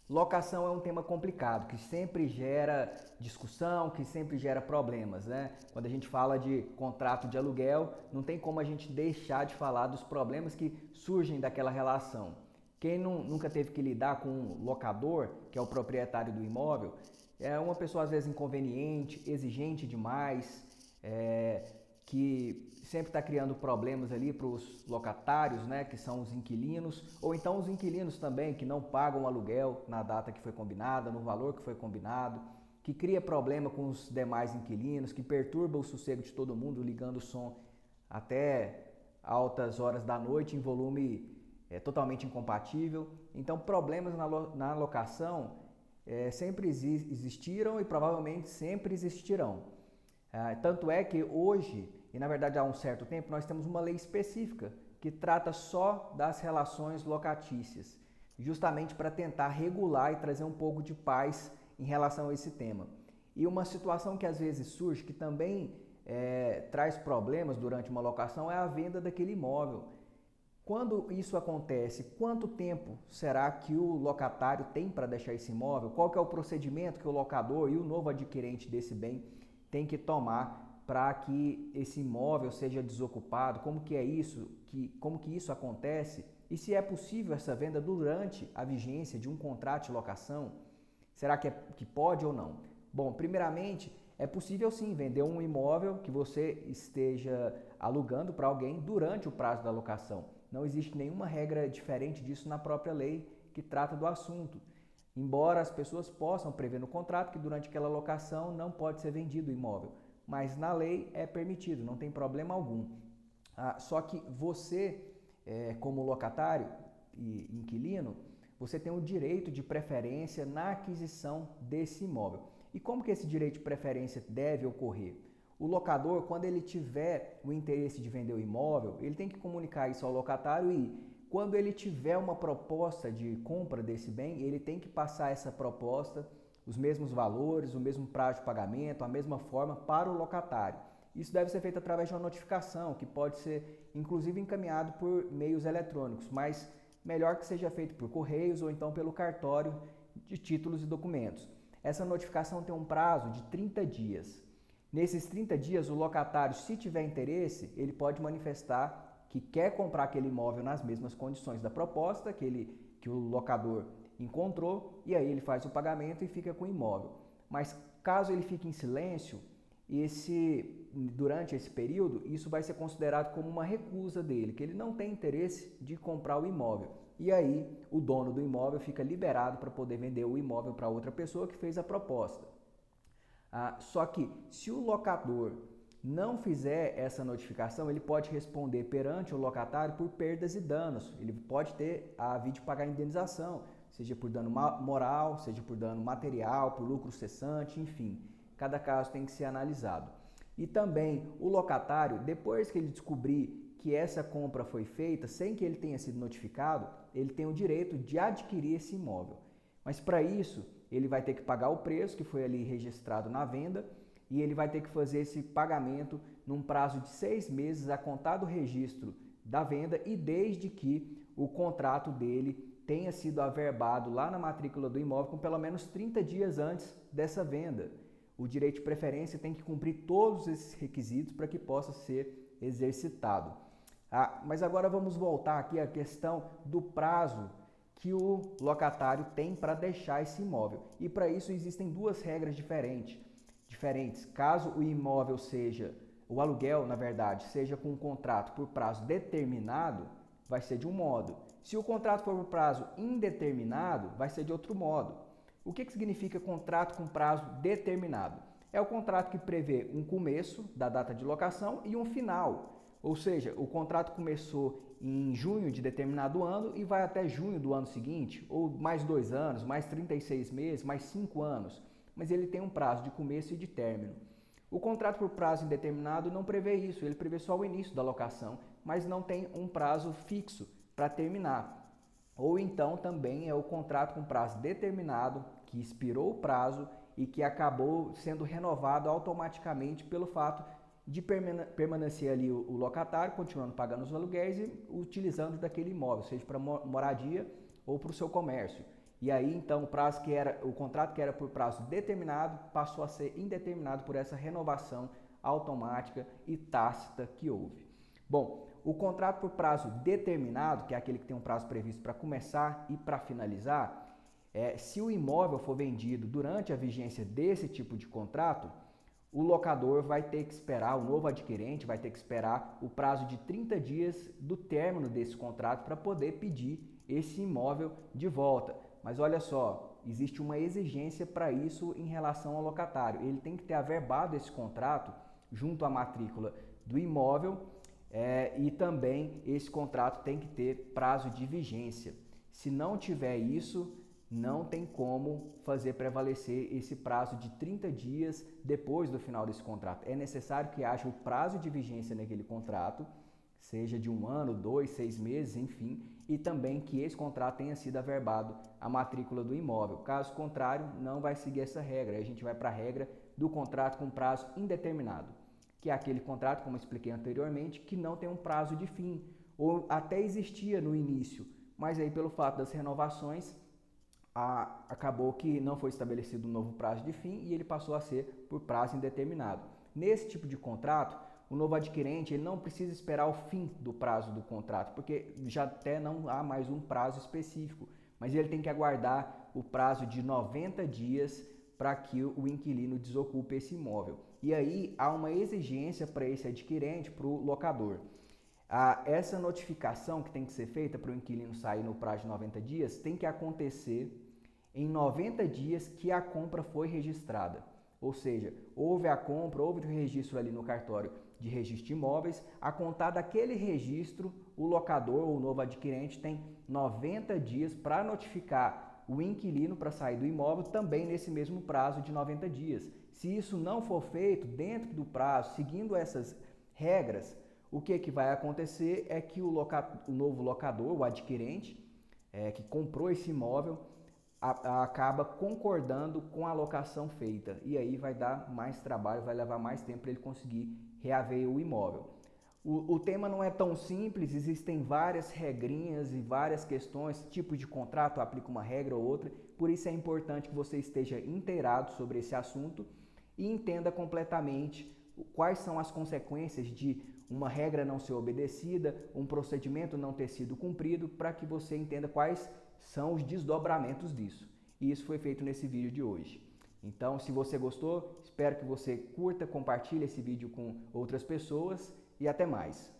Locação é um tema complicado, que sempre gera discussão, que sempre gera problemas, né? Quando a gente fala de contrato de aluguel, não tem como a gente deixar de falar dos problemas que surgem daquela relação. Quem nunca teve que lidar com um locador, que é o proprietário do imóvel, é uma pessoa às vezes inconveniente, exigente demais, que sempre está criando problemas ali para os locatários, né, que são os inquilinos, ou então os inquilinos também que não pagam o aluguel na data que foi combinada, no valor que foi combinado, que cria problema com os demais inquilinos, que perturba o sossego de todo mundo ligando o som até altas horas da noite em volume totalmente incompatível. Então problemas na locação sempre existiram e provavelmente sempre existirão. Tanto é que hoje, e na verdade há um certo tempo, nós temos uma lei específica que trata só das relações locatícias, justamente para tentar regular e trazer um pouco de paz em relação a esse tema. E uma situação que às vezes surge, que também traz problemas durante uma locação, é a venda daquele imóvel. Quando isso acontece, quanto tempo será que o locatário tem para deixar esse imóvel? Qual que é o procedimento que o locador e o novo adquirente desse bem tem que tomar para que esse imóvel seja desocupado? Como que é isso? Como que isso acontece? E se é possível essa venda durante a vigência de um contrato de locação? Será que pode ou não? Bom, primeiramente, é possível sim vender um imóvel que você esteja alugando para alguém durante o prazo da locação. Não existe nenhuma regra diferente disso na própria lei que trata do assunto. Embora as pessoas possam prever no contrato que durante aquela locação não pode ser vendido o imóvel, mas na lei é permitido, não tem problema algum. Só que você, como locatário e inquilino, você tem o direito de preferência na aquisição desse imóvel. E como que esse direito de preferência deve ocorrer? O locador, quando ele tiver o interesse de vender o imóvel, ele tem que comunicar isso ao locatário e quando ele tiver uma proposta de compra desse bem, ele tem que passar essa proposta, os mesmos valores, o mesmo prazo de pagamento, a mesma forma para o locatário. Isso deve ser feito através de uma notificação, que pode ser inclusive encaminhado por meios eletrônicos, mas melhor que seja feito por correios ou então pelo cartório de títulos e documentos. Essa notificação tem um prazo de 30 dias. Nesses 30 dias, o locatário, se tiver interesse, ele pode manifestar que quer comprar aquele imóvel nas mesmas condições da proposta que o locador encontrou, e aí ele faz o pagamento e fica com o imóvel. Mas caso ele fique em silêncio, durante esse período, isso vai ser considerado como uma recusa dele, que ele não tem interesse de comprar o imóvel. E aí o dono do imóvel fica liberado para poder vender o imóvel para outra pessoa que fez a proposta. Só que se o locador não fizer essa notificação, ele pode responder perante o locatário por perdas e danos. Ele pode ter a vir de pagar indenização, seja por dano moral, seja por dano material, por lucro cessante, enfim. Cada caso tem que ser analisado. E também o locatário, depois que ele descobrir que essa compra foi feita sem que ele tenha sido notificado, ele tem o direito de adquirir esse imóvel. Mas para isso, ele vai ter que pagar o preço que foi ali registrado na venda e ele vai ter que fazer esse pagamento num prazo de 6 meses a contar do registro da venda e desde que o contrato dele tenha sido averbado lá na matrícula do imóvel com pelo menos 30 dias antes dessa venda. O direito de preferência tem que cumprir todos esses requisitos para que possa ser exercitado. Mas agora vamos voltar aqui à questão do prazo que o locatário tem para deixar esse imóvel. E para isso existem duas regras diferentes. Caso o imóvel o aluguel, na verdade, seja com um contrato por prazo determinado, vai ser de um modo. Se o contrato for por prazo indeterminado, vai ser de outro modo. O que significa contrato com prazo determinado? É o contrato que prevê um começo da data de locação e um final. Ou seja, o contrato começou em junho de determinado ano e vai até junho do ano seguinte, ou mais 2 anos, mais 36 meses, mais 5 anos. Mas ele tem um prazo de começo e de término. O contrato por prazo indeterminado não prevê isso, ele prevê só o início da locação, mas não tem um prazo fixo para terminar. Ou então também é o contrato com prazo determinado, que expirou o prazo e que acabou sendo renovado automaticamente pelo fato de permanecer ali o locatário, continuando pagando os aluguéis e utilizando daquele imóvel, seja para moradia ou para o seu comércio. E aí então o contrato que era por prazo determinado passou a ser indeterminado por essa renovação automática e tácita que houve. Bom, o contrato por prazo determinado, que é aquele que tem um prazo previsto para começar e para finalizar, se o imóvel for vendido durante a vigência desse tipo de contrato, o locador vai ter que esperar, o novo adquirente vai ter que esperar o prazo de 30 dias do término desse contrato para poder pedir esse imóvel de volta. Mas olha só, existe uma exigência para isso em relação ao locatário. Ele tem que ter averbado esse contrato junto à matrícula do imóvel e também esse contrato tem que ter prazo de vigência. Se não tiver isso, não tem como fazer prevalecer esse prazo de 30 dias depois do final desse contrato. É necessário que haja o prazo de vigência naquele contrato, seja de 1 ano, 2, 6 meses, enfim, e também que esse contrato tenha sido averbado a matrícula do imóvel. Caso contrário, não vai seguir essa regra. Aí a gente vai para a regra do contrato com prazo indeterminado, que é aquele contrato, como eu expliquei anteriormente, que não tem um prazo de fim, ou até existia no início, mas aí pelo fato das renovações, acabou que não foi estabelecido um novo prazo de fim e ele passou a ser por prazo indeterminado. Nesse tipo de contrato, o novo adquirente ele não precisa esperar o fim do prazo do contrato, porque já até não há mais um prazo específico, mas ele tem que aguardar o prazo de 90 dias para que o inquilino desocupe esse imóvel. E aí há uma exigência para esse adquirente, para o locador. Essa notificação que tem que ser feita para o inquilino sair no prazo de 90 dias tem que acontecer em 90 dias que a compra foi registrada. Ou seja, houve a compra, houve o registro ali no cartório de registro de imóveis, a contar daquele registro, o locador ou o novo adquirente tem 90 dias para notificar o inquilino para sair do imóvel também nesse mesmo prazo de 90 dias. Se isso não for feito dentro do prazo, seguindo essas regras, o que vai acontecer é que o novo locador, o adquirente, que comprou esse imóvel, acaba concordando com a locação feita. E aí vai dar mais trabalho, vai levar mais tempo para ele conseguir reaver o imóvel. O tema não é tão simples, existem várias regrinhas e várias questões, tipo de contrato, aplica uma regra ou outra, por isso é importante que você esteja inteirado sobre esse assunto e entenda completamente quais são as consequências de uma regra não ser obedecida, um procedimento não ter sido cumprido, para que você entenda quais são os desdobramentos disso. E isso foi feito nesse vídeo de hoje. Então, se você gostou, espero que você curta, compartilhe esse vídeo com outras pessoas e até mais.